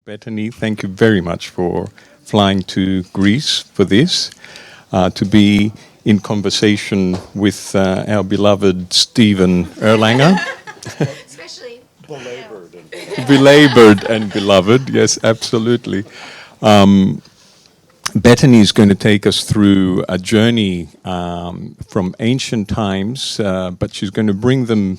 Bettany, thank you very much for flying to Greece for this, to be in conversation with our beloved Stephen Erlanger. Especially Belabored and beloved, yes, absolutely. Bettany is going to take us through a journey from ancient times, but she's going to bring them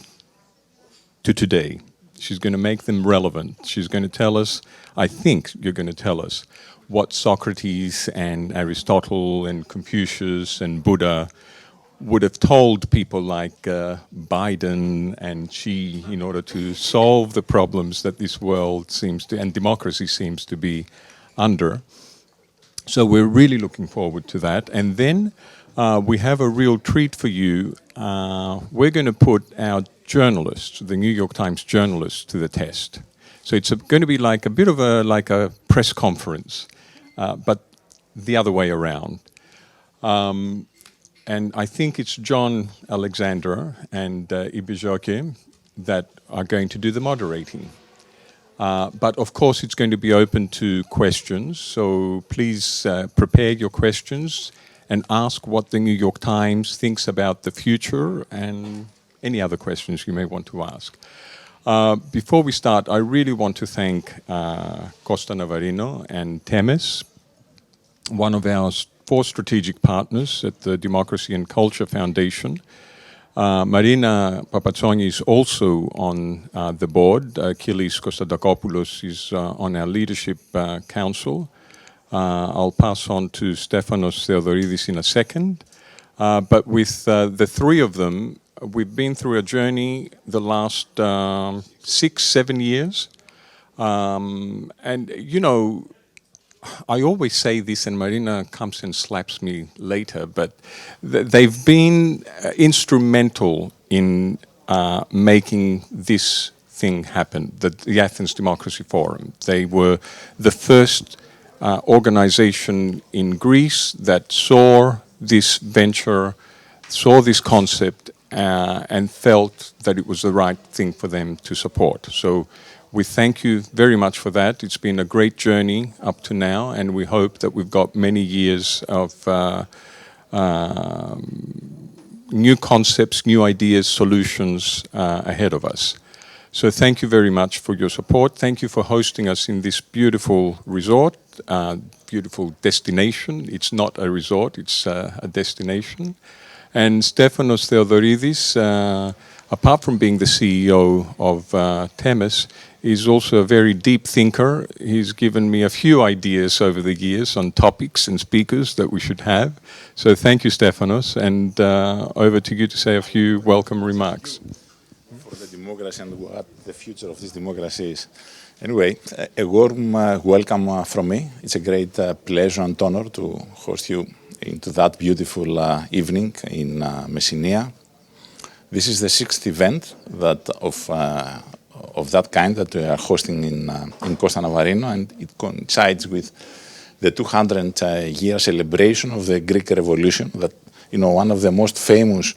to today. She's going to make them relevant. She's going to tell us, I think you're going to tell us, what Socrates and Aristotle and Confucius and Buddha would have told people like Biden and Xi in order to solve the problems that this world seems to, and democracy seems to be under. So we're really looking forward to that. And then we have a real treat for you. We're going to put our journalists, the New York Times journalists, to the test. So it's going to be like a bit of a press conference, but the other way around. And I think it's John Alexander and Ibijoke that are going to do the moderating. But of course, it's going to be open to questions. So please prepare your questions and ask what the New York Times thinks about the future and any other questions you may want to ask. Before we start, I really want to thank Costa Navarino and Temes, one of our 4 strategic partners at the Democracy and Culture Foundation. Marina Papatsoni is also on the board. Kilis Kostadakopoulos is on our leadership council. I'll pass on to Stefanos Theodoridis in a second. But with the 3 of them, we've been through a journey the last 6-7 years. And, you know, I always say this, and Marina comes and slaps me later, but they've been instrumental in making this thing happen, the Athens Democracy Forum. They were the first organization in Greece that saw this venture, saw this concept, and felt that it was the right thing for them to support. So we thank you very much for that. It's been a great journey up to now, and we hope that we've got many years of new concepts, new ideas, solutions ahead of us. So thank you very much for your support. Thank you for hosting us in this beautiful resort, beautiful destination. It's not a resort, it's a destination. And Stefanos Theodoridis, apart from being the CEO of Temes, is also a very deep thinker. He's given me a few ideas over the years on topics and speakers that we should have. So thank you, Stefanos, and over to you to say a few welcome remarks. For the democracy and what the future of this democracy is. Anyway, a warm welcome from me. It's a great pleasure and honor to host you into that beautiful evening in Messinia. This is the 6th event that of that kind that we are hosting in Costa Navarino, and it coincides with the 200-year celebration of the Greek Revolution. That, you know, one of the most famous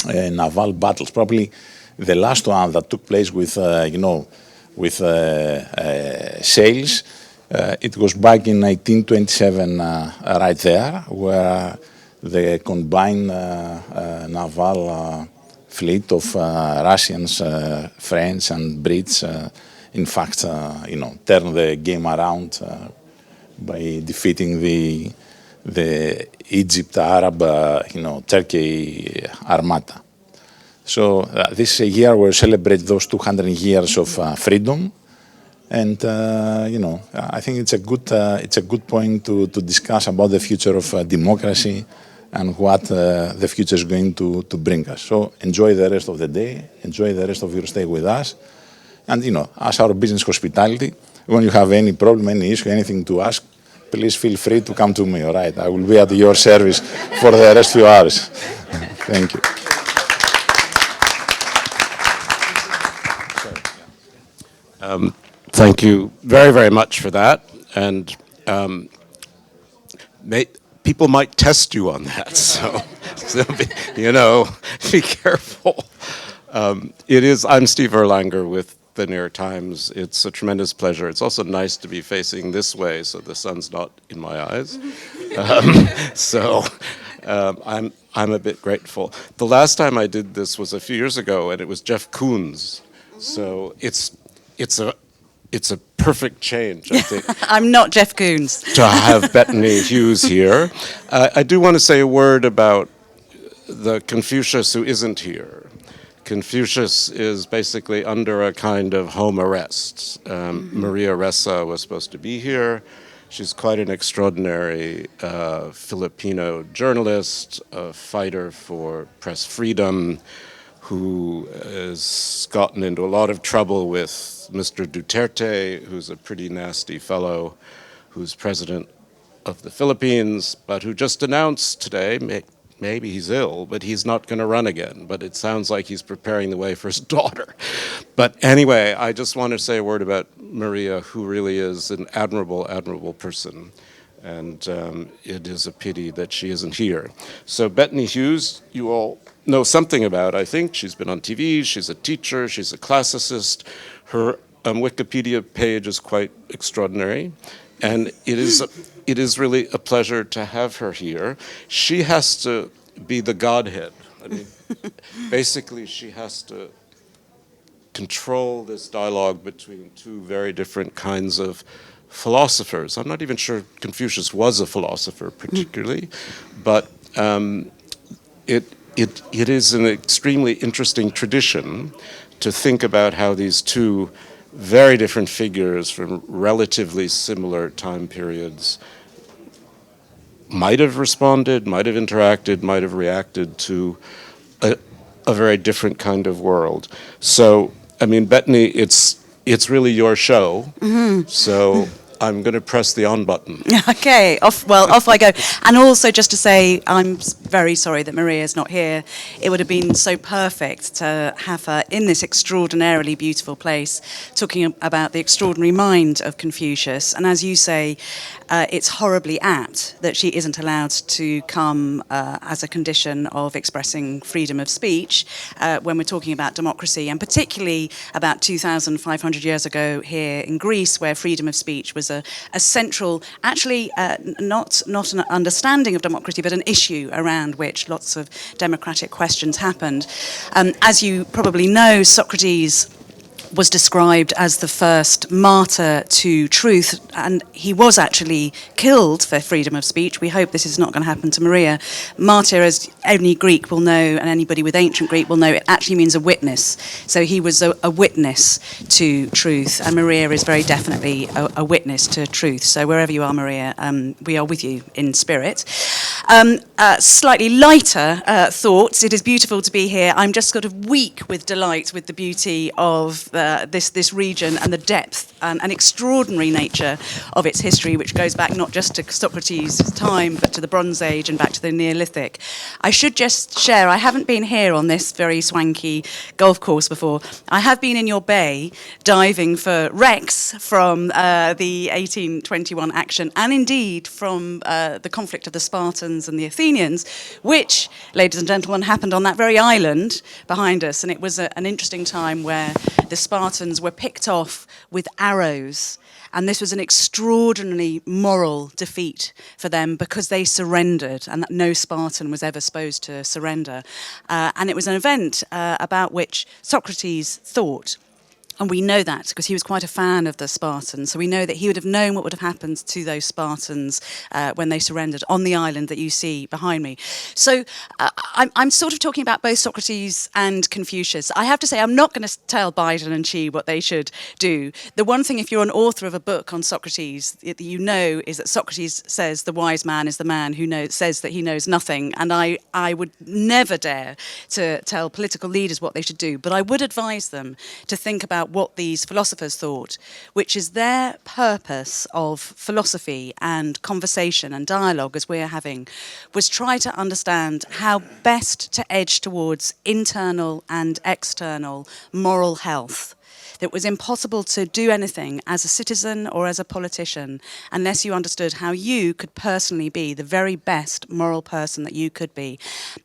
naval battles, probably the last one that took place with sails. It was back in 1827, right there, where the combined naval fleet of Russians, French, and Brits, in fact, turned the game around by defeating the Egypt, Arab, Turkey armada. So this year we celebrate those 200 years of freedom. And I think it's a good point to discuss about the future of democracy and what the future is going to bring us. So enjoy the rest of the day, enjoy the rest of your stay with us, and as our business hospitality, when you have any problem, any issue, anything to ask, please feel free to come to me. All right, I will be at your service for the rest few hours. Thank you. Thank you very, very much for that. And people might test you on that, so be careful. I'm Steve Erlanger with the New York Times. It's a tremendous pleasure. It's also nice to be facing this way so the sun's not in my eyes. I'm a bit grateful. The last time I did this was a few years ago, and it was Jeff Koons. So it's a perfect change, I think. I'm not Jeff Koons. To have Bettany Hughes here. I do want to say a word about the Confucius who isn't here. Confucius is basically under a kind of home arrest. Maria Ressa was supposed to be here. She's quite an extraordinary Filipino journalist, a fighter for press freedom, who has gotten into a lot of trouble with Mr. Duterte, who's a pretty nasty fellow, who's president of the Philippines, but who just announced today, maybe he's ill, but he's not going to run again. But it sounds like he's preparing the way for his daughter. But anyway, I just want to say a word about Maria, who really is an admirable, admirable person. And it is a pity that she isn't here. So Bettany Hughes, you all know something about, I think. She's been on TV, she's a teacher, she's a classicist. Her Wikipedia page is quite extraordinary. And it is really a pleasure to have her here. She has to be the Godhead. I mean, basically, she has to control this dialogue between two very different kinds of philosophers. I'm not even sure Confucius was a philosopher particularly, but it is an extremely interesting tradition to think about how these two very different figures from relatively similar time periods might have responded, might have interacted, might have reacted to a very different kind of world. So, I mean, Bettany, it's really your show. Mm-hmm. So I'm going to press the on button. Okay, off I go. And also just to say, I'm very sorry that Maria's not here. It would have been so perfect to have her in this extraordinarily beautiful place, talking about the extraordinary mind of Confucius. And as you say, it's horribly apt that she isn't allowed to come as a condition of expressing freedom of speech when we're talking about democracy, and particularly about 2,500 years ago here in Greece, where freedom of speech was a central, actually not an understanding of democracy, but an issue around which lots of democratic questions happened. As you probably know, Socrates was described as the first martyr to truth, and he was actually killed for freedom of speech. We hope this is not going to happen to Maria. Martyr, as any Greek will know, and anybody with ancient Greek will know, it actually means a witness. So he was a witness to truth, and Maria is very definitely a witness to truth. So wherever you are, Maria, we are with you in spirit. Slightly lighter thoughts. It is beautiful to be here. I'm just sort of weak with delight with the beauty of this region and the depth and extraordinary nature of its history, which goes back not just to Socrates' time, but to the Bronze Age and back to the Neolithic. I should just share, I haven't been here on this very swanky golf course before. I have been in your bay diving for wrecks from the 1821 action, and indeed from the conflict of the Spartans and the Athenians, which, ladies and gentlemen, happened on that very island behind us. And it was an interesting time where the Spartans were picked off with arrows. And this was an extraordinarily moral defeat for them because they surrendered, and that no Spartan was ever supposed to surrender. And it was an event about which Socrates thought. And we know that because he was quite a fan of the Spartans. So we know that he would have known what would have happened to those Spartans when they surrendered on the island that you see behind me. So I'm sort of talking about both Socrates and Confucius. I have to say, I'm not going to tell Biden and Xi what they should do. The one thing, if you're an author of a book on Socrates, that you know is that Socrates says the wise man is the man who says that he knows nothing. And I would never dare to tell political leaders what they should do. But I would advise them to think about what these philosophers thought, which is their purpose of philosophy and conversation and dialogue, as we're having, was try to understand how best to edge towards internal and external moral health. It was impossible to do anything as a citizen or as a politician unless you understood how you could personally be the very best moral person that you could be.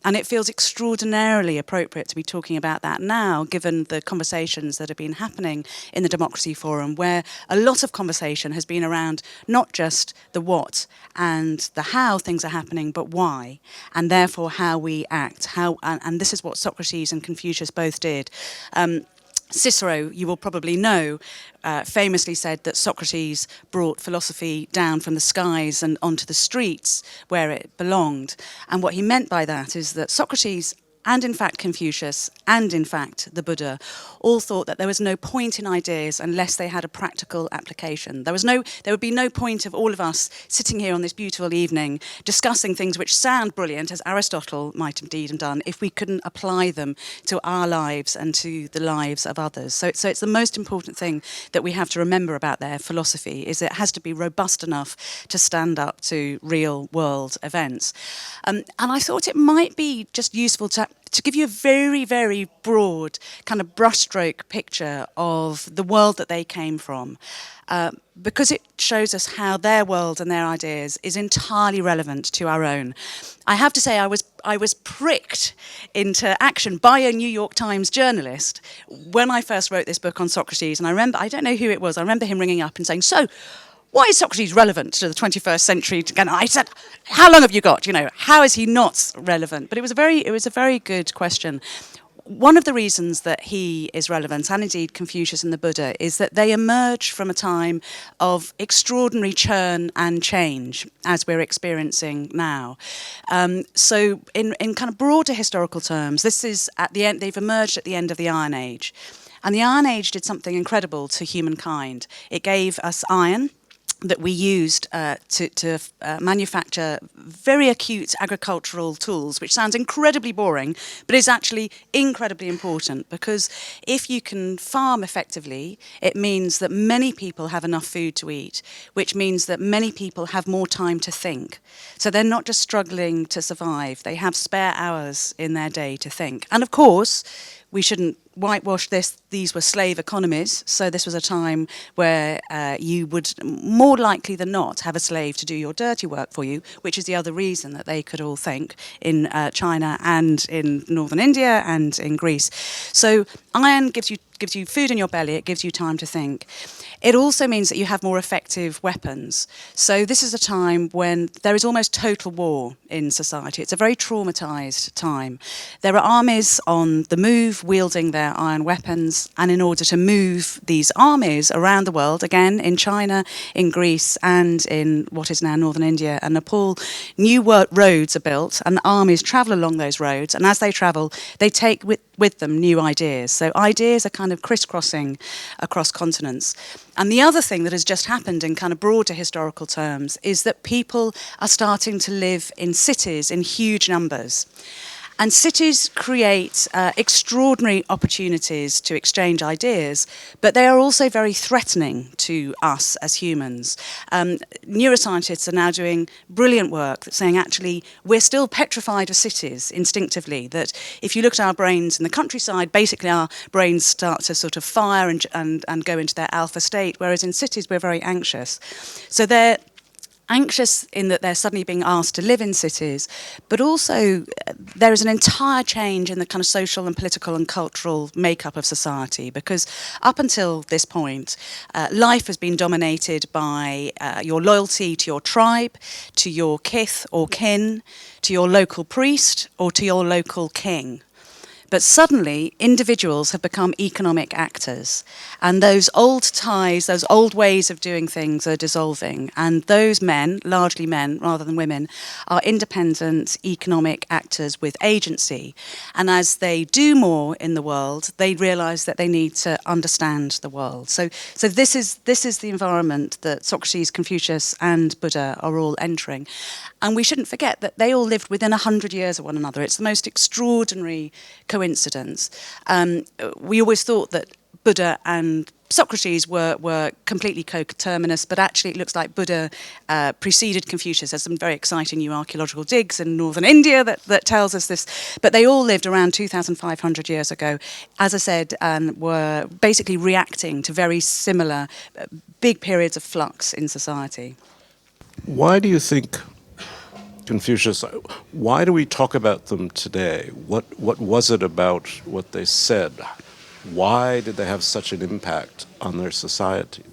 And it feels extraordinarily appropriate to be talking about that now, given the conversations that have been happening in the Democracy Forum, where a lot of conversation has been around not just the what and the how things are happening, but why, and therefore how we act. And this is what Socrates and Confucius both did. Cicero, you will probably know, famously said that Socrates brought philosophy down from the skies and onto the streets where it belonged. And what he meant by that is that Socrates, and in fact Confucius, and in fact the Buddha, all thought that there was no point in ideas unless they had a practical application. There would be no point of all of us sitting here on this beautiful evening discussing things which sound brilliant, as Aristotle might indeed have done, if we couldn't apply them to our lives and to the lives of others. So it's the most important thing that we have to remember about their philosophy, is it has to be robust enough to stand up to real world events. And I thought it might be just useful to give you a very, very broad kind of brushstroke picture of the world that they came from, because it shows us how their world and their ideas is entirely relevant to our own. I have to say I was pricked into action by a New York Times journalist when I first wrote this book on Socrates, and I don't know who it was, I remember him ringing up and saying, "So, why is Socrates relevant to the 21st century?" And I said, "How long have you got? How is he not relevant?" But it was a very good question. One of the reasons that he is relevant, and indeed Confucius and the Buddha, is that they emerge from a time of extraordinary churn and change, as we're experiencing now. So in kind of broader historical terms, this is at the end, they've emerged at the end of the Iron Age. And the Iron Age did something incredible to humankind. It gave us iron that we used to manufacture very acute agricultural tools, which sounds incredibly boring, but is actually incredibly important, because if you can farm effectively, it means that many people have enough food to eat, which means that many people have more time to think. So they're not just struggling to survive, they have spare hours in their day to think. And of course, we shouldn't whitewash this. These were slave economies, so this was a time where you would more likely than not have a slave to do your dirty work for you, which is the other reason that they could all think in China and in northern India and in Greece. So iron gives you food in your belly, it gives you time to think. It also means that you have more effective weapons. So this is a time when there is almost total war in society. It's a very traumatized time. There are armies on the move wielding their iron weapons, and in order to move these armies around the world, again in China, in Greece, and in what is now northern India and Nepal, new roads are built and armies travel along those roads, and as they travel, they take with them new ideas. So ideas are kind of crisscrossing across continents. And the other thing that has just happened in kind of broader historical terms is that people are starting to live in cities in huge numbers. And cities create extraordinary opportunities to exchange ideas, but they are also very threatening to us as humans. Neuroscientists are now doing brilliant work that's saying actually we're still petrified of cities instinctively, that if you look at our brains in the countryside, basically our brains start to sort of fire and go into their alpha state, whereas in cities we're very anxious. So they're anxious in that they're suddenly being asked to live in cities, but also there is an entire change in the kind of social and political and cultural makeup of society, because up until this point, life has been dominated by your loyalty to your tribe, to your kith or kin, to your local priest, or to your local king. But suddenly, individuals have become economic actors, and those old ties, those old ways of doing things are dissolving, and those men, largely men rather than women, are independent economic actors with agency. And as they do more in the world, they realise that they need to understand the world. So this is the environment that Socrates, Confucius and Buddha are all entering. And we shouldn't forget that they all lived within 100 years of one another. It's the most extraordinary coincidence. We always thought that Buddha and Socrates were completely coterminous, but actually it looks like Buddha preceded Confucius. There's some very exciting new archaeological digs in northern India that tells us this. But they all lived around 2,500 years ago, as I said, and were basically reacting to very similar big periods of flux in society. Why do you think Confucius, why do we talk about them today? What was it about what they said? Why did they have such an impact on their society?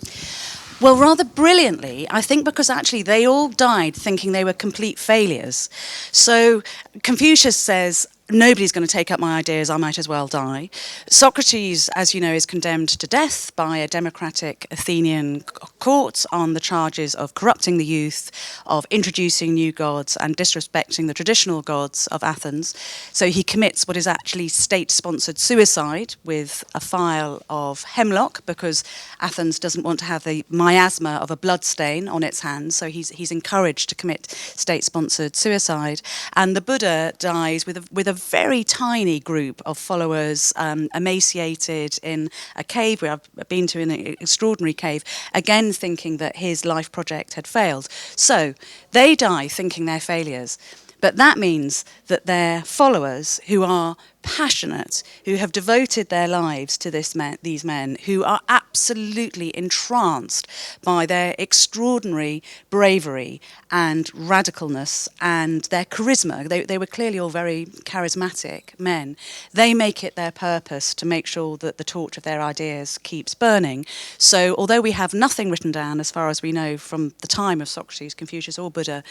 Well, rather brilliantly, I think because actually they all died thinking they were complete failures. So Confucius says, nobody's going to take up my ideas, I might as well die. Socrates, as you know, is condemned to death by a democratic Athenian court on the charges of corrupting the youth, of introducing new gods and disrespecting the traditional gods of Athens. So he commits what is actually state-sponsored suicide with a phial of hemlock, because Athens doesn't want to have the miasma of a blood stain on its hands, so he's encouraged to commit state-sponsored suicide. And the Buddha dies with a very tiny group of followers, emaciated in a cave where I've been to, in an extraordinary cave, again thinking that his life project had failed. So they die thinking they're failures. But that means that their followers, who are passionate, who have devoted their lives to these men, who are absolutely entranced by their extraordinary bravery and radicalness and their charisma. They were clearly all very charismatic men. They make it their purpose to make sure that the torch of their ideas keeps burning. So although we have nothing written down, as far as we know, from the time of Socrates, Confucius or Buddha,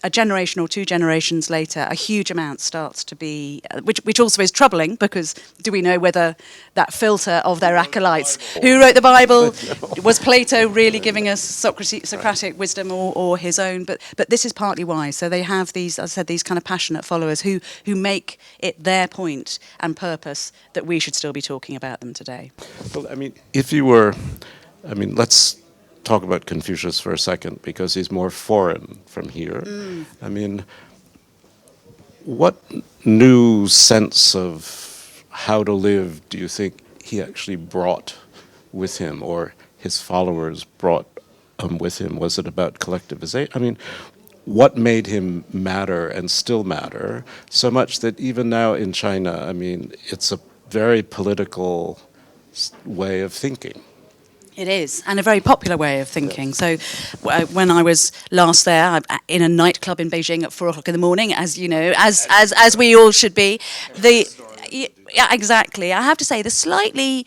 a generation or two generations later, a huge amount starts to be, which also is troubling, because do we know whether that filter of their acolytes, who wrote the Bible, was Plato really giving us Socratic wisdom or his own? But this is partly why. So they have these, as I said, these kind of passionate followers who make it their point and purpose that we should still be talking about them today. Well, let's talk about Confucius for a second, because he's more foreign from here. What new sense of how to live do you think he actually brought with him, or his followers brought with him? Was it about collectivization? What made him matter and still matter so much that even now in China, it's a very political way of thinking? It is, and a very popular way of thinking. So when I was last there, in a nightclub in Beijing at 4 o'clock in the morning, as you know, as we all should be, yeah, exactly. I have to say, the slightly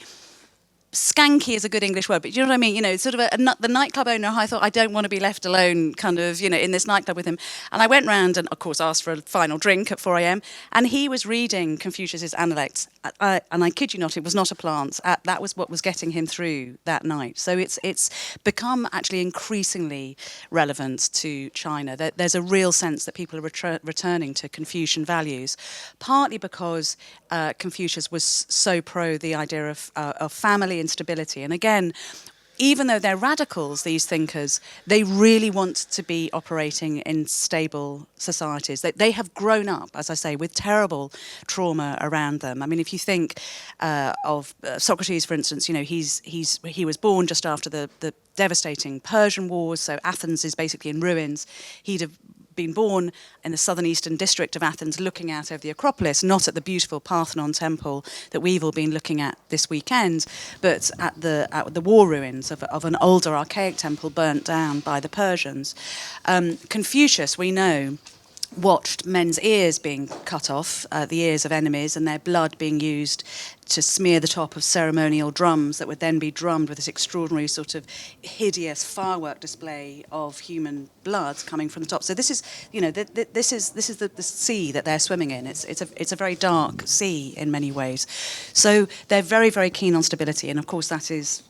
skanky is a good English word, but you know what I mean? You know, sort of the nightclub owner, I thought, I don't want to be left alone, kind of, you know, in this nightclub with him. And I went round and, of course, asked for a final drink at 4 a.m. And he was reading Confucius's Analects. And I kid you not, it was not a plant. That was what was getting him through that night. So it's become actually increasingly relevant to China. There's a real sense that people are returning to Confucian values, partly because Confucius was so pro the idea of family and stability. And again, even though they're radicals, these thinkers, they really want to be operating in stable societies. They have grown up, as I say, with terrible trauma around them. I mean, if you think of Socrates, for instance, you know, he was born just after the devastating Persian Wars, so Athens is basically in ruins. He'd have been born in the southern eastern district of Athens, looking out over the Acropolis, not at the beautiful Parthenon temple that we've all been looking at this weekend, but at the war ruins of an older archaic temple burnt down by the Persians. Confucius, we know, watched men's ears being cut off, the ears of enemies, and their blood being used to smear the top of ceremonial drums that would then be drummed with this extraordinary sort of hideous firework display of human blood coming from the top. So this is, you know, this is the sea that they're swimming in. It's a very dark sea in many ways. So they're very, very keen on stability, and of course that is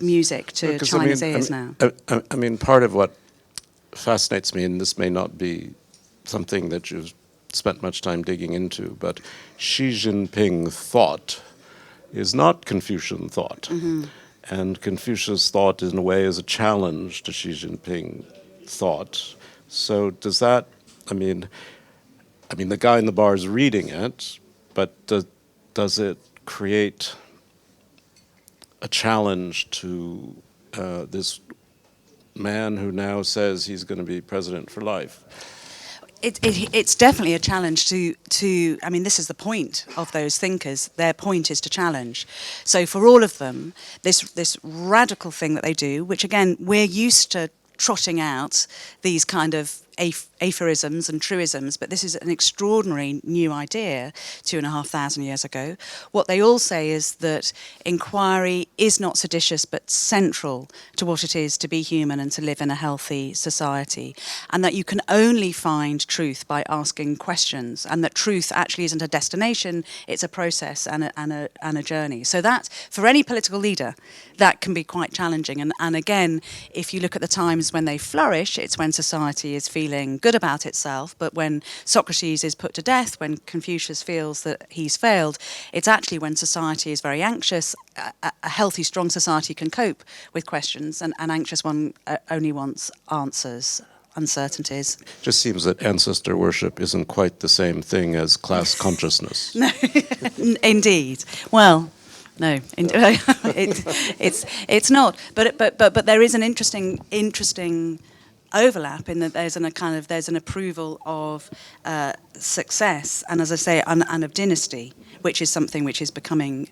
music to China's ears now. Part of what fascinates me, and this may not be something that you've spent much time digging into, but Xi Jinping thought is not Confucian thought. Mm-hmm. And Confucius thought, in a way, is a challenge to Xi Jinping thought. So does that, the guy in the bar is reading it, but does it create a challenge to this man who now says he's going to be president for life? It's definitely a challenge to. I mean, this is the point of those thinkers. Their point is to challenge. So for all of them, this radical thing that they do, which again we're used to trotting out these kind of aphorisms and truisms, but this is an extraordinary new idea 2,500 years ago. What they all say is that inquiry is not seditious but central to what it is to be human and to live in a healthy society, and that you can only find truth by asking questions, and that truth actually isn't a destination, it's a process and a journey. So that, for any political leader, that can be quite challenging. And again, if you look at the times when they flourish, it's when society is feeling good about itself. But when Socrates is put to death, when Confucius feels that he's failed, it's actually when society is very anxious. A healthy, strong society can cope with questions, and an anxious one only wants answers, uncertainties. Just seems that ancestor worship isn't quite the same thing as class consciousness. No, indeed. Well, no, it's not. But there is an interesting overlap in that there's an approval of success, and as I say, and of dynasty, which is something which is becoming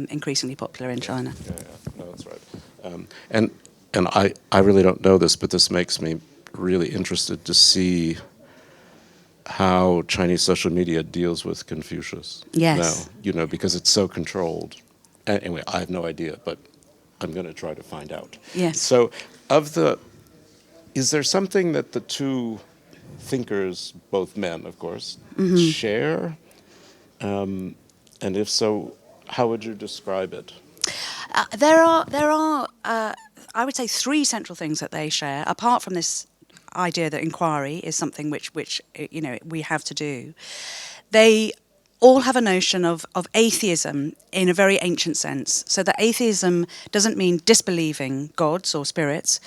increasingly popular in China. Yeah, no, that's right. And I really don't know this, but this makes me really interested to see how Chinese social media deals with Confucius. Yes. Now, because it's so controlled. Anyway, I have no idea, but I'm going to try to find out. Yes. So, is there something that the two thinkers, both men, of course, share? And if so, how would you describe it? There are, I would say, three central things that they share, apart from this idea that inquiry is something which we have to do. They all have a notion of atheism in a very ancient sense. So that atheism doesn't mean disbelieving gods or spirits,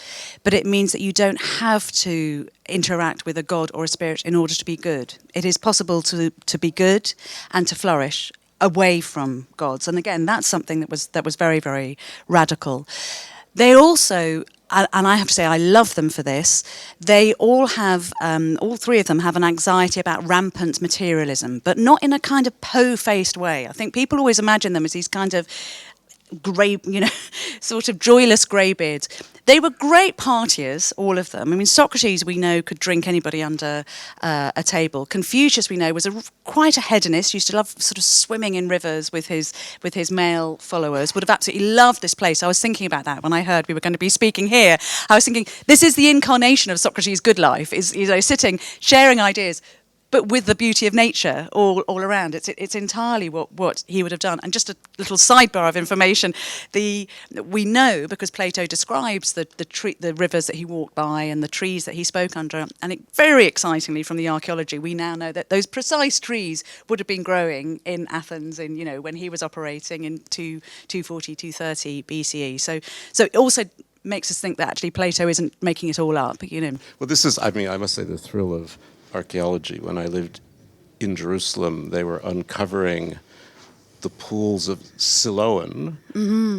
but it means that you don't have to interact with a god or a spirit in order to be good. It is possible to be good and to flourish away from gods. And again, that's something that was very, very radical. They also, and I have to say I love them for this, they all have, all three of them have an anxiety about rampant materialism, but not in a kind of po-faced way. I think people always imagine them as these kind of grey, sort of joyless greybeards. They were great partiers, all of them. I mean, Socrates, we know, could drink anybody under a table. Confucius, we know, was quite a hedonist, used to love sort of swimming in rivers with his male followers, would have absolutely loved this place. I was thinking about that when I heard we were going to be speaking here. I was thinking, this is the incarnation of Socrates' good life, is sitting, sharing ideas, but with the beauty of nature all around. It's entirely what he would have done. And just a little sidebar of information, we know, because Plato describes the rivers that he walked by and the trees that he spoke under, and very excitingly from the archaeology, we now know that those precise trees would have been growing in Athens when he was operating in 240, 230 BCE. So it also makes us think that actually Plato isn't making it all up, Well, this is, I must say, the thrill of archaeology. When I lived in Jerusalem, they were uncovering the pools of Siloam,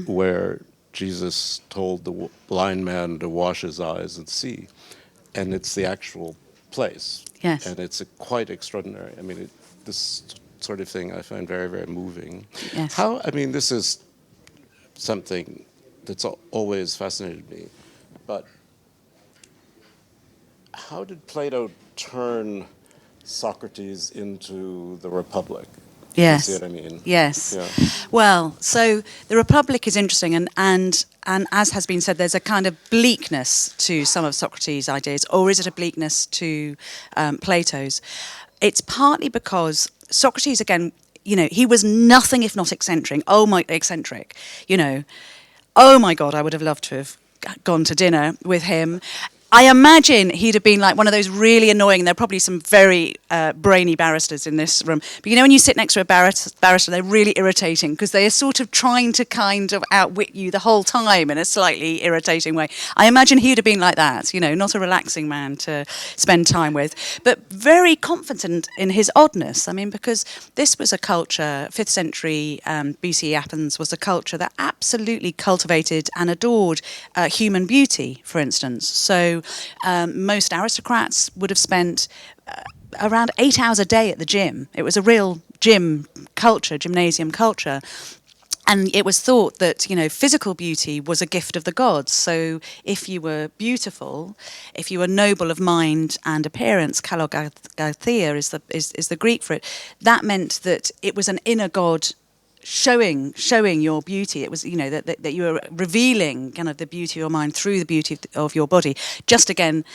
where Jesus told the blind man to wash his eyes and see. And it's the actual place. Yes. And it's quite extraordinary. This sort of thing I find very, very moving. Yes. This is something that's always fascinated me. But how did Plato turn Socrates into the Republic? Yes. You see what I mean? Yes. Yeah. Well, so the Republic is interesting, and as has been said, there's a kind of bleakness to some of Socrates' ideas, or is it a bleakness to Plato's? It's partly because Socrates, again, he was nothing if not eccentric. Oh my God, I would have loved to have gone to dinner with him. I imagine he'd have been like one of those really annoying, there are probably some very brainy barristers in this room, but you know when you sit next to a barrister, they're really irritating because they are sort of trying to kind of outwit you the whole time in a slightly irritating way. I imagine he'd have been like that, you know, not a relaxing man to spend time with, but very confident in his oddness. I mean, because this was a culture, 5th century BC Athens was a culture that absolutely cultivated and adored human beauty, for instance. So most aristocrats would have spent around 8 hours a day at the gym. It was a real gym culture, gymnasium culture. And it was thought that, you know, physical beauty was a gift of the gods. So if you were beautiful, if you were noble of mind and appearance, kalogagathia is the Greek for it, that meant that it was an inner god showing your beauty. It was, you know, that you were revealing kind of the beauty of your mind through the beauty of your body. Just again,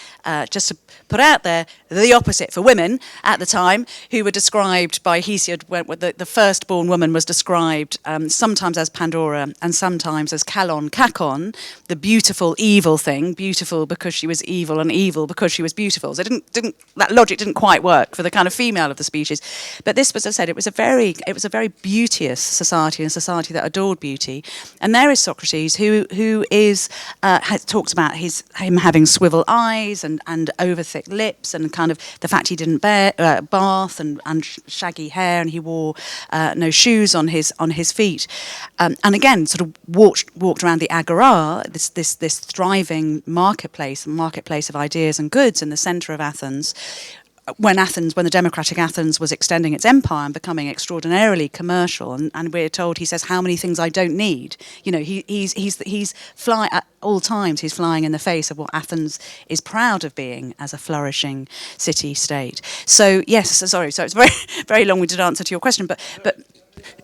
just to put out there, the opposite for women at the time, who were described by Hesiod, when the firstborn woman was described sometimes as Pandora and sometimes as Kakon, the beautiful evil thing, beautiful because she was evil and evil because she was beautiful. So that logic didn't quite work for the kind of female of the species. But this was, as I said, it was a very beauteous society, and a society that adored beauty. And there is Socrates, who has talked about him having swivel eyes and over thick lips, and kind of the fact he didn't bath and shaggy hair, and he wore no shoes on his feet, and again sort of walked around the agora, this thriving marketplace of ideas and goods in the centre of Athens. When the democratic Athens was extending its empire and becoming extraordinarily commercial, and we're told, he says, how many things I don't need. You know, he's flying at all times. He's flying in the face of what Athens is proud of being as a flourishing city-state. So yes, sorry. So it's a very very long-winded answer to your question, but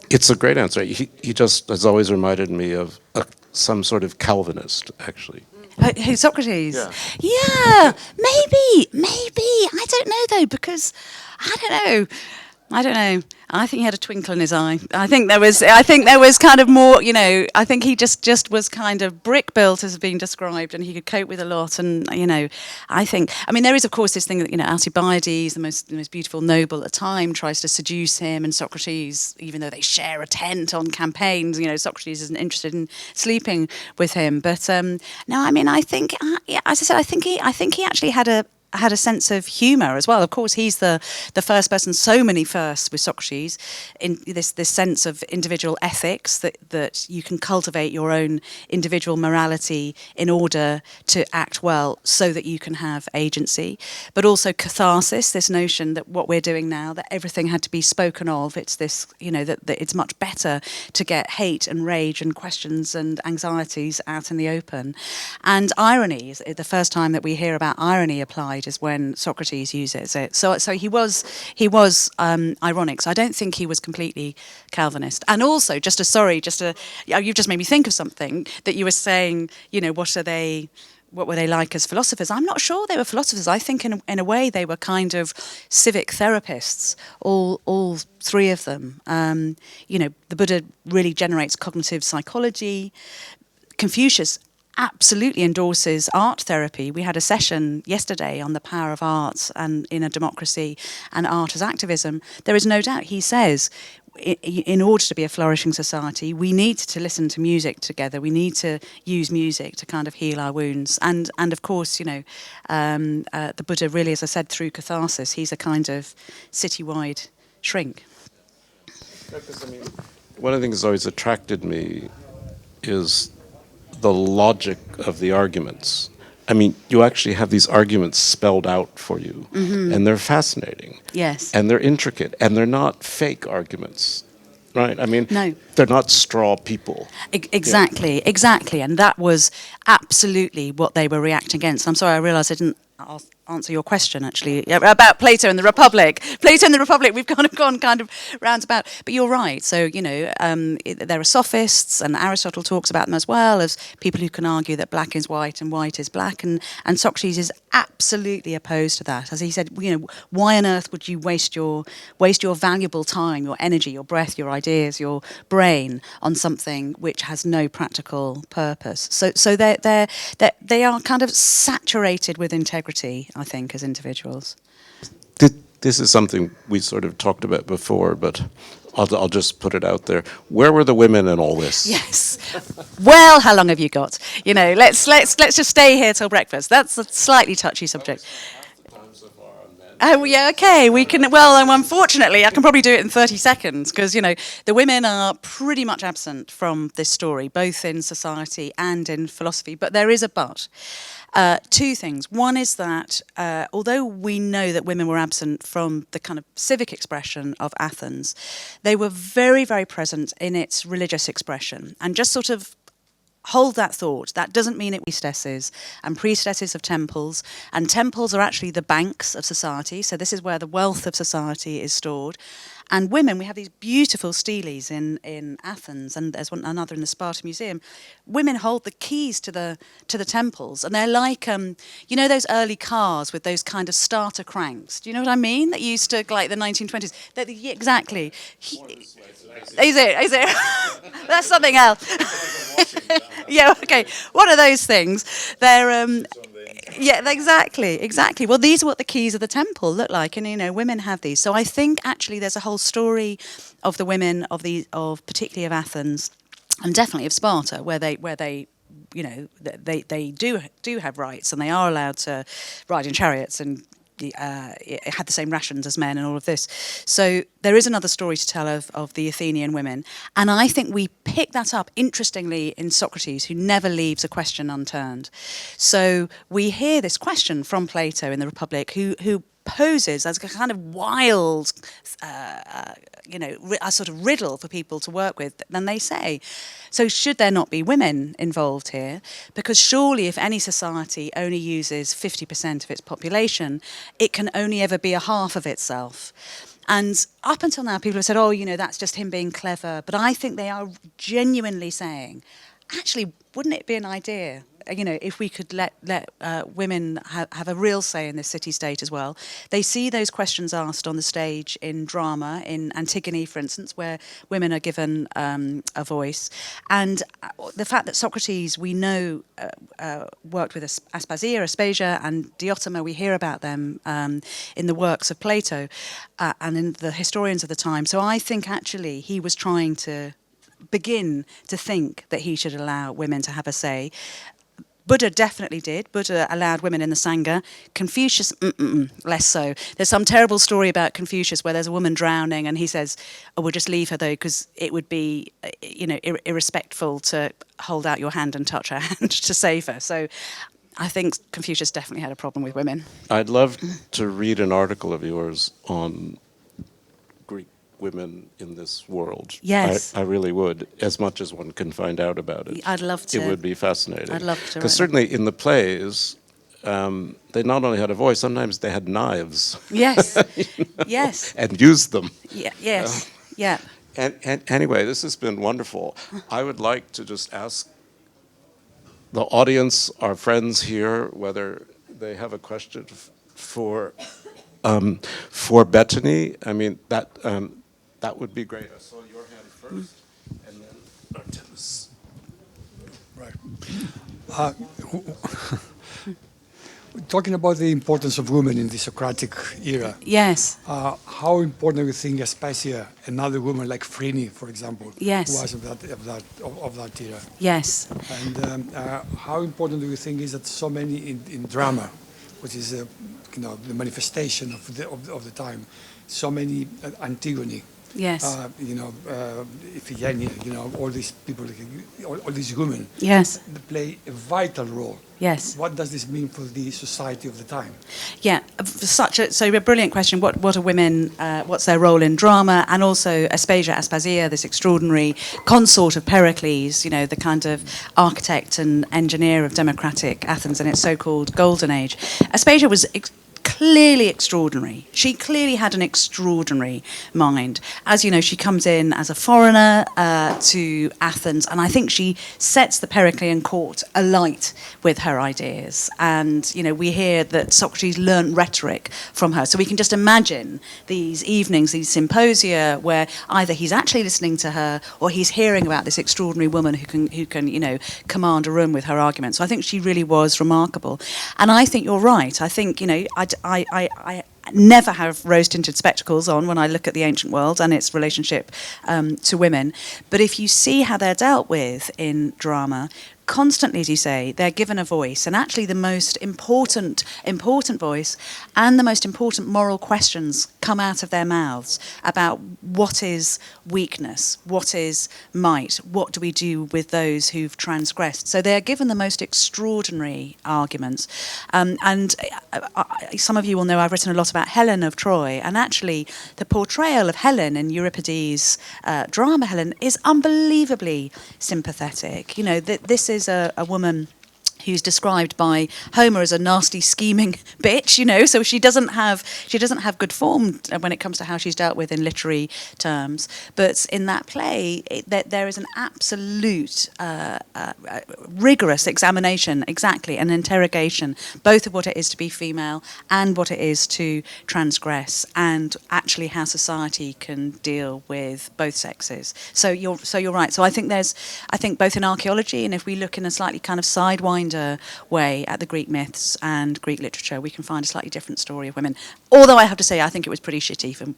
it's a great answer. He just has always reminded me of some sort of Calvinist, actually. Who, Socrates? Yeah, maybe. I don't know though, because I don't know. I think he had a twinkle in his eye. I think there was kind of more, you know, I think he just was kind of brick built, as being described, and he could cope with a lot. And, you know, there is, of course, this thing that, you know, Alcibiades, the most beautiful noble at the time, tries to seduce him, and Socrates, even though they share a tent on campaigns, you know, Socrates isn't interested in sleeping with him. But no, I mean, I think, as I said, I think he actually had a sense of humour as well. Of course, he's the first person, so many firsts with Socrates, in this sense of individual ethics, that you can cultivate your own individual morality in order to act well so that you can have agency. But also catharsis, this notion that what we're doing now, that everything had to be spoken of. It's this, you know, that it's much better to get hate and rage and questions and anxieties out in the open. And irony is the first time that we hear about irony applied is when Socrates uses it. So he was ironic. So I don't think he was completely Calvinist. And also, you've just made me think of something that you were saying. You know, what were they like as philosophers? I'm not sure they were philosophers. I think in a way they were kind of civic therapists, all three of them. You know, the Buddha really generates cognitive psychology. Confucius absolutely endorses art therapy. We had a session yesterday on the power of art and in a democracy and art as activism. There is no doubt, he says, in order to be a flourishing society, we need to listen to music together. We need to use music to kind of heal our wounds. And of course, you know, the Buddha really, as I said, through catharsis, he's a kind of citywide shrink. Because, I mean, one of the things that's always attracted me is the logic of the arguments. I mean, you actually have these arguments spelled out for you, and they're fascinating. Yes. And they're intricate, and they're not fake arguments, right? I mean, no. They're not straw people. Exactly. And that was absolutely what they were reacting against. I'm sorry, I realised I didn't answer your question, actually, about Plato and the Republic. Plato and the Republic, we've kind of gone kind of roundabout. But you're right. So, there are sophists, and Aristotle talks about them as well, as people who can argue that black is white and white is black. And Socrates is absolutely opposed to that. As he said, why on earth would you waste your valuable time, your energy, your breath, your ideas, your brain on something which has no practical purpose? So they are kind of saturated with integrity, I think, as individuals. This is something we sort of talked about before, but I'll just put it out there. Where were the women in all this? Yes. Well, how long have you got? Let's just stay here till breakfast. That's a slightly touchy subject. Oh, yeah, okay, we can, well, unfortunately, I can probably do it in 30 seconds, because, the women are pretty much absent from this story, both in society and in philosophy, but there is a but. Two things. One is that although we know that women were absent from the kind of civic expression of Athens, they were very, very present in its religious expression. And just sort of hold that thought. That doesn't mean it priestesses and priestesses of temples, and temples are actually the banks of society. So this is where the wealth of society is stored. And women, we have these beautiful steles in Athens, and there's another in the Sparta Museum. Women hold the keys to the temples, and they're like those early cars with those kind of starter cranks. Do you know what I mean? That used to, like, the 1920s. Exactly. Is it? That's something else. Yeah. Okay. What are those things? They're yeah, exactly. Well, these are what the keys of the temple look like, and women have these. So I think actually there's a whole story of the women of particularly of Athens, and definitely of Sparta, where they do have rights, and they are allowed to ride in chariots, and it had the same rations as men and all of this. So there is another story to tell of the Athenian women. And I think we pick that up, interestingly, in Socrates, who never leaves a question unturned. So we hear this question from Plato in the Republic, who poses as a kind of wild, a sort of riddle for people to work with. Then they say, so should there not be women involved here? Because surely if any society only uses 50% of its population, it can only ever be a half of itself. And up until now, people have said, that's just him being clever. But I think they are genuinely saying, actually, wouldn't it be an idea, if we could let women have a real say in this city-state as well? They see those questions asked on the stage in drama, in Antigone, for instance, where women are given a voice. And the fact that Socrates, we know, worked with Aspasia, and Diotima, we hear about them in the works of Plato and in the historians of the time. So I think actually he was trying to begin to think that he should allow women to have a say. Buddha definitely did. Buddha allowed women in the Sangha. Confucius, less so. There's some terrible story about Confucius where there's a woman drowning, and he says, we'll just leave her, though, because it would be, irrespectful to hold out your hand and touch her hand to save her. So I think Confucius definitely had a problem with women. I'd love to read an article of yours on Greek women in this world. Yes. I really would, as much as one can find out about it. I'd love to. It would be fascinating. I'd love to. Because certainly in the plays, they not only had a voice, sometimes they had knives. Yes. Yes. And used them. Yeah. Yes. Yeah. And anyway, this has been wonderful. I would like to just ask the audience, our friends here, whether they have a question for Bettany. I mean, that would be great. I saw your hand first, and then Artemis. Right. Talking about the importance of women in the Socratic era. Yes. How important do you think Aspasia, another woman like Phryne, for example, Yes. was of that era? Yes. And how important do you think is that so many in drama, which is the manifestation of the time, so many Antigone, Yes. Iphigenia, all these people, all these women, Yes. they play a vital role. Yes. What does this mean for the society of the time? Yeah, so a brilliant question. What are women? What's their role in drama? And also Aspasia, this extraordinary consort of Pericles, the kind of architect and engineer of democratic Athens in its so-called golden age. Aspasia was clearly extraordinary. She clearly had an extraordinary mind. As you know, she comes in as a foreigner to Athens, and I think she sets the Periclean court alight with her ideas. And, we hear that Socrates learnt rhetoric from her. So we can just imagine these evenings, these symposia, where either he's actually listening to her or he's hearing about this extraordinary woman who can command a room with her arguments. So I think she really was remarkable. And I think you're right. I think, I never have rose-tinted spectacles on when I look at the ancient world and its relationship to women. But if you see how they're dealt with in drama, constantly, as you say, they're given a voice, and actually the most important voice and the most important moral questions come out of their mouths about what is weakness, what is might, what do we do with those who've transgressed. So they're given the most extraordinary arguments. Some of you will know I've written a lot about Helen of Troy, and actually the portrayal of Helen in Euripides' drama Helen is unbelievably sympathetic. This is a woman who's described by Homer as a nasty, scheming bitch, so she doesn't have good form when it comes to how she's dealt with in literary terms. But in that play, there is an absolute rigorous examination, exactly, an interrogation, both of what it is to be female and what it is to transgress, and actually how society can deal with both sexes. So you're right. So I think both in archaeology, and if we look in a slightly kind of sidewinder way at the Greek myths and Greek literature, we can find a slightly different story of women. Although I have to say, I think it was pretty shitty for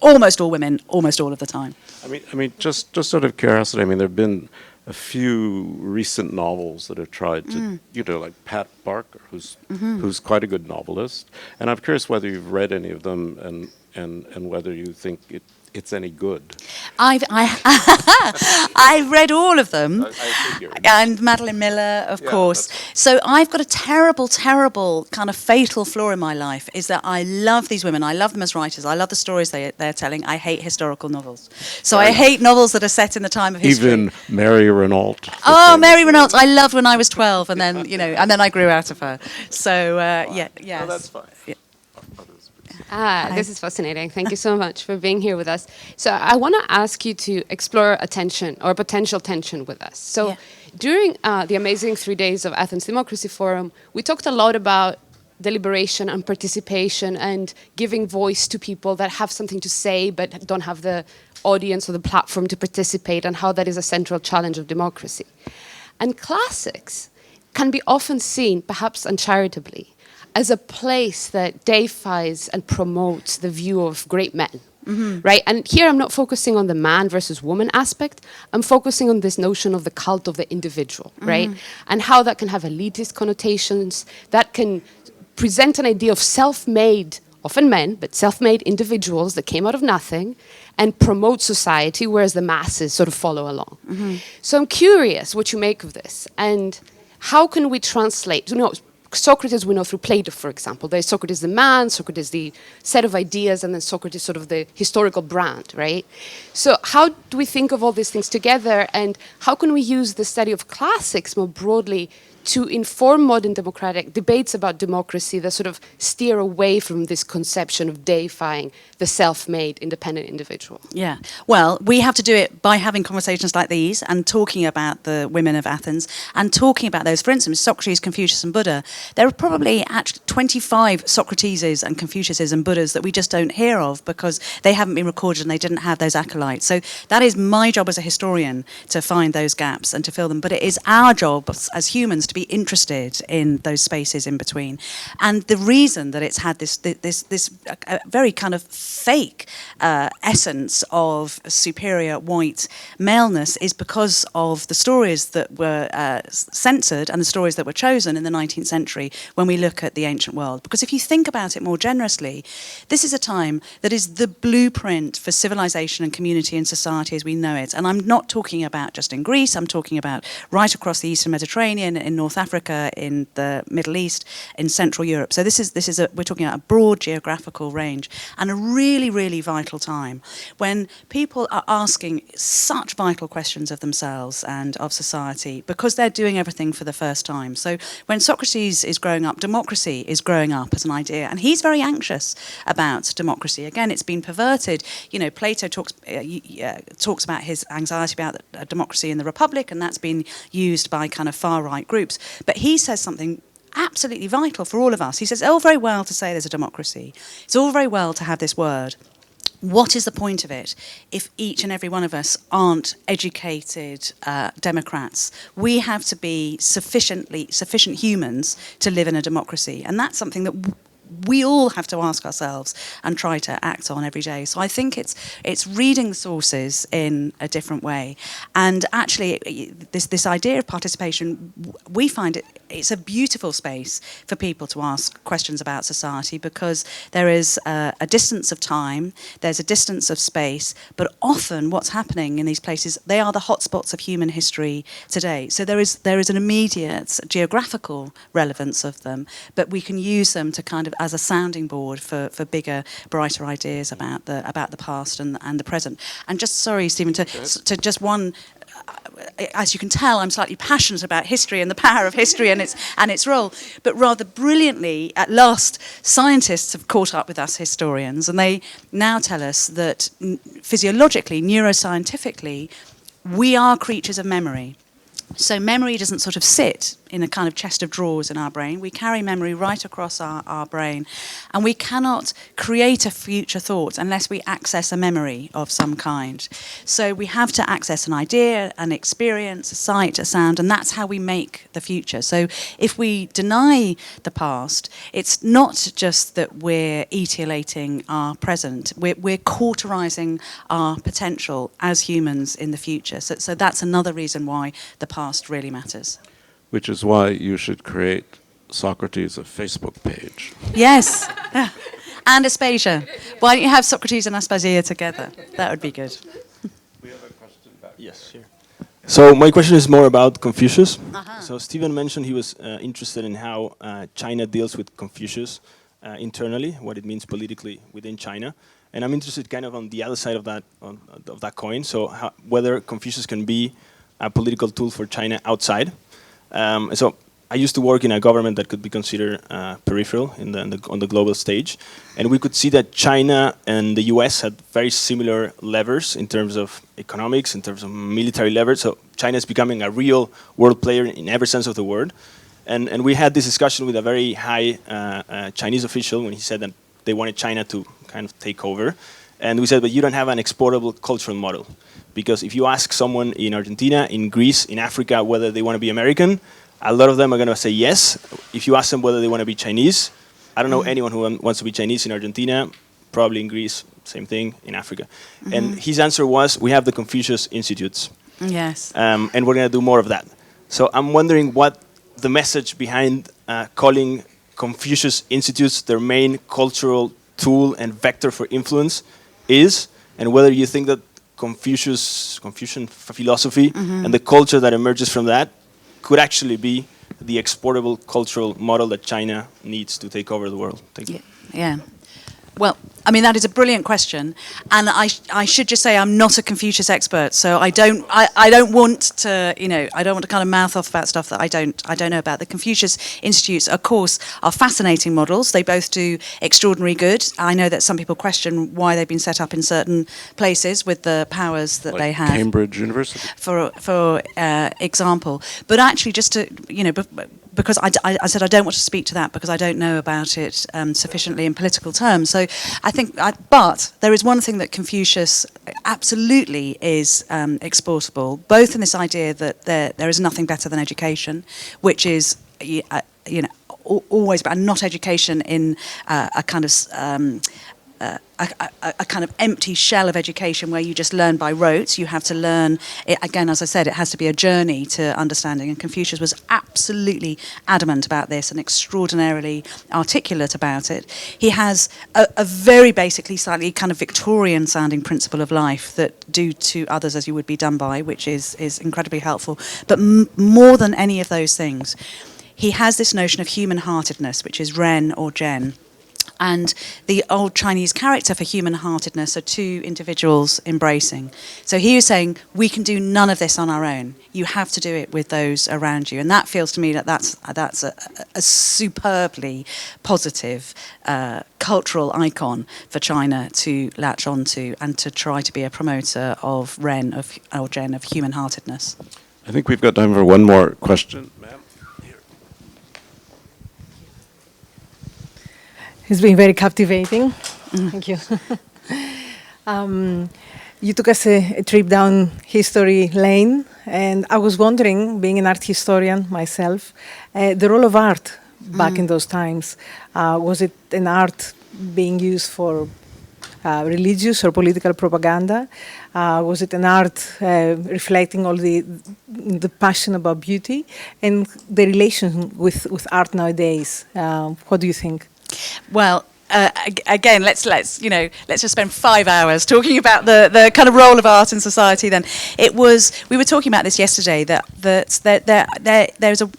almost all women, almost all of the time. I mean, just sort of curiosity. There have been a few recent novels that have tried to, like Pat Barker, who's quite a good novelist, and I'm curious whether you've read any of them and whether you think it's any good. I've read all of them, and Madeline Miller, of course. So I've got a terrible, terrible kind of fatal flaw in my life, is that I love these women. I love them as writers. I love the stories they're telling. I hate historical novels. So I hate novels that are set in the time of history. Even Mary Renault. Oh, Mary Renault! I loved when I was 12, and then and then I grew out of her. So yes. Oh, that's fine. Yeah. This is fascinating. Thank you so much for being here with us. So I want to ask you to explore a tension or potential tension with us. So during the amazing 3 days of Athens Democracy Forum, we talked a lot about deliberation and participation and giving voice to people that have something to say but don't have the audience or the platform to participate, and how that is a central challenge of democracy. And classics can be often seen, perhaps uncharitably, as a place that deifies and promotes the view of great men, right? And here I'm not focusing on the man versus woman aspect. I'm focusing on this notion of the cult of the individual, right? And how that can have elitist connotations, that can present an idea of self-made, often men, but self-made individuals that came out of nothing and promote society, whereas the masses sort of follow along. So I'm curious what you make of this, and how can we translate, Socrates we know through Plato, for example. There's Socrates the man, Socrates the set of ideas, and then Socrates sort of the historical brand, right? So how do we think of all these things together, and how can we use the study of classics more broadly to inform modern democratic debates about democracy that sort of steer away from this conception of deifying the self-made independent individual? Yeah, well, we have to do it by having conversations like these and talking about the women of Athens and talking about those. For instance, Socrates, Confucius and Buddha. There are probably actually 25 Socrateses and Confuciuses and Buddhas that we just don't hear of because they haven't been recorded and they didn't have those acolytes. So that is my job as a historian, to find those gaps and to fill them. But it is our job as humans to be interested in those spaces in between. And the reason that it's had this very kind of fake essence of superior white maleness is because of the stories that were censored and the stories that were chosen in the 19th century when we look at the ancient world. Because if you think about it more generously, this is a time that is the blueprint for civilization and community and society as we know it. And I'm not talking about just in Greece, I'm talking about right across the Eastern Mediterranean, in North Africa, in the Middle East, in Central Europe. So we're talking about a broad geographical range and a really, really vital time when people are asking such vital questions of themselves and of society because they're doing everything for the first time. So when Socrates is growing up, democracy is growing up as an idea, and he's very anxious about democracy. Again, it's been perverted. Plato talks about his anxiety about democracy in the Republic, and that's been used by kind of far-right groups. But he says something absolutely vital for all of us. He says, all very well to say there's a democracy. It's all very well to have this word. What is the point of it if each and every one of us aren't educated democrats? We have to be sufficient humans to live in a democracy. And that's something that we all have to ask ourselves and try to act on every day. So I think it's reading the sources in a different way. And actually, this idea of participation, we find it's a beautiful space for people to ask questions about society because there is a distance of time, there's a distance of space, but often what's happening in these places, they are the hotspots of human history today. So there is an immediate geographical relevance of them, but we can use them to kind of as a sounding board for bigger, brighter ideas about the past and the present. And just sorry, Stephen, to just one. As you can tell, I'm slightly passionate about history and the power of history and its role. But rather brilliantly, at last, scientists have caught up with us historians, and they now tell us that physiologically, neuroscientifically, we are creatures of memory. So memory doesn't sort of sit in a kind of chest of drawers in our brain. We carry memory right across our brain. And we cannot create a future thought unless we access a memory of some kind. So we have to access an idea, an experience, a sight, a sound, and that's how we make the future. So if we deny the past, it's not just that we're etiolating our present, we're cauterizing our potential as humans in the future. So that's another reason why the past really matters. Which is why you should create Socrates a Facebook page. Yes. And Aspasia. Why don't you have Socrates and Aspasia together? That would be good. We have a question back. Yes, sure. So my question is more about Confucius. So Stephen mentioned he was interested in how China deals with Confucius internally, what it means politically within China. And I'm interested kind of on the other side of that coin. So whether Confucius can be a political tool for China outside. So I used to work in a government that could be considered peripheral on the global stage. And we could see that China and the US had very similar levers in terms of economics, in terms of military levers. So China is becoming a real world player in every sense of the word. And we had this discussion with a very high Chinese official when he said that they wanted China to kind of take over. And we said, but you don't have an exportable cultural model. Because if you ask someone in Argentina, in Greece, in Africa, whether they want to be American, a lot of them are going to say yes. If you ask them whether they want to be Chinese, I don't know anyone who wants to be Chinese in Argentina, probably in Greece, same thing, in Africa. And his answer was, we have the Confucius Institutes. Yes. And we're going to do more of that. So I'm wondering what the message behind calling Confucius Institutes their main cultural tool and vector for influence is, and whether you think that Confucian philosophy and the culture that emerges from that could actually be the exportable cultural model that China needs to take over the world. Thank you. Yeah. Well, I mean, that is a brilliant question, and I should just say I'm not a Confucius expert, so I don't want to, I don't want to kind of mouth off about stuff that I don't know about. The Confucius Institutes, of course, are fascinating models. They both do extraordinary good. I know that some people question why they've been set up in certain places with the powers that they have. Cambridge University. For example, but actually, just to because I said I don't want to speak to that because I don't know about it sufficiently in political terms. So I think, but there is one thing that Confucius absolutely is exportable, both in this idea that there is nothing better than education, which is, always, but not education in a kind of a kind of empty shell of education where you just learn by rote. You have to learn, again, as I said, it has to be a journey to understanding. And Confucius was absolutely adamant about this and extraordinarily articulate about it. He has a very basically slightly kind of Victorian sounding principle of life that do to others as you would be done by, which is incredibly helpful. But more than any of those things, he has this notion of human-heartedness, which is Ren or Gen. And the old Chinese character for human-heartedness are two individuals embracing. So he was saying, we can do none of this on our own. You have to do it with those around you. And that feels to me that that's a superbly positive cultural icon for China to latch onto and to try to be a promoter of Ren, or Gen, of human-heartedness. I think we've got time for one more question. Ma'am? It's been very captivating. Thank you. You took us a trip down history lane, and I was wondering, being an art historian myself, the role of art back in those times. Was it an art being used for religious or political propaganda? Was it an art reflecting all the passion about beauty? And the relation with art nowadays, what do you think? Well, again, let's just spend 5 hours talking about the kind of role of art in society. Then we were talking about this yesterday, that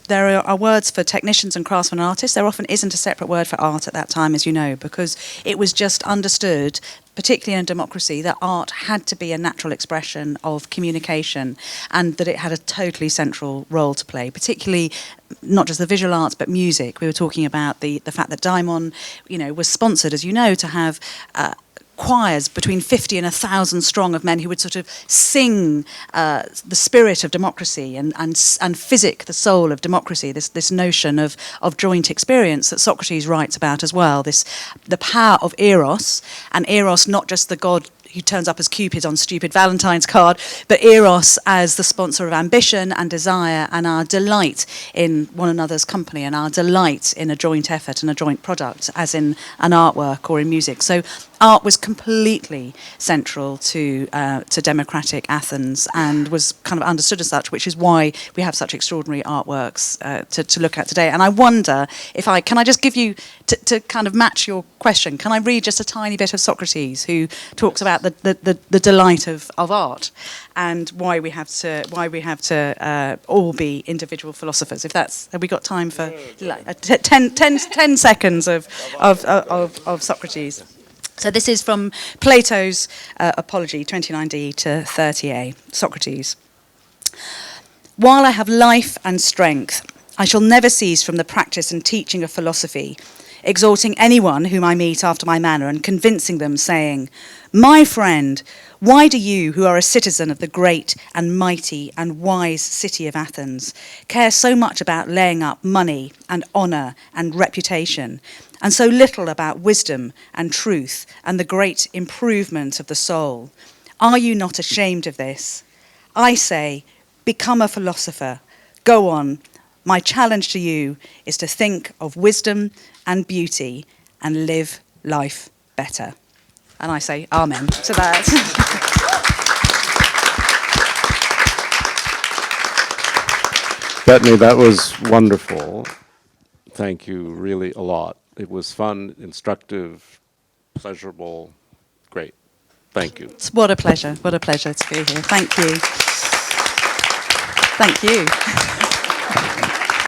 there are words for technicians and craftsmen and artists. There often isn't a separate word for art at that time, as you know, because it was just understood, particularly in a democracy, that art had to be a natural expression of communication and that it had a totally central role to play, particularly not just the visual arts, but music. We were talking about the fact that Daimon, was sponsored, as you know, to have choirs between 50 and 1,000 strong of men who would sort of sing the spirit of democracy and physic the soul of democracy, this notion of joint experience that Socrates writes about as well, the power of Eros, and Eros not just the god who turns up as Cupid on stupid Valentine's card, but Eros as the sponsor of ambition and desire and our delight in one another's company and our delight in a joint effort and a joint product, as in an artwork or in music. So art was completely central to democratic Athens and was kind of understood as such, which is why we have such extraordinary artworks to look at today. And I wonder can I just give you, to kind of match your question, can I read just a tiny bit of Socrates, who talks about the delight of art and why we have to all be individual philosophers. Have we got time for 10 seconds of Socrates? So this is from Plato's Apology, 29d to 30a. Socrates. While I have life and strength, I shall never cease from the practice and teaching of philosophy, exhorting anyone whom I meet after my manner and convincing them, saying, my friend, why do you, who are a citizen of the great and mighty and wise city of Athens, care so much about laying up money and honour and reputation, and so little about wisdom and truth and the great improvement of the soul? Are you not ashamed of this? I say, become a philosopher. Go on. My challenge to you is to think of wisdom and beauty and live life better. And I say amen to that. Bettany, that was wonderful. Thank you really a lot. It was fun, instructive, pleasurable, great. Thank you. What a pleasure to be here. Thank you. Thank you.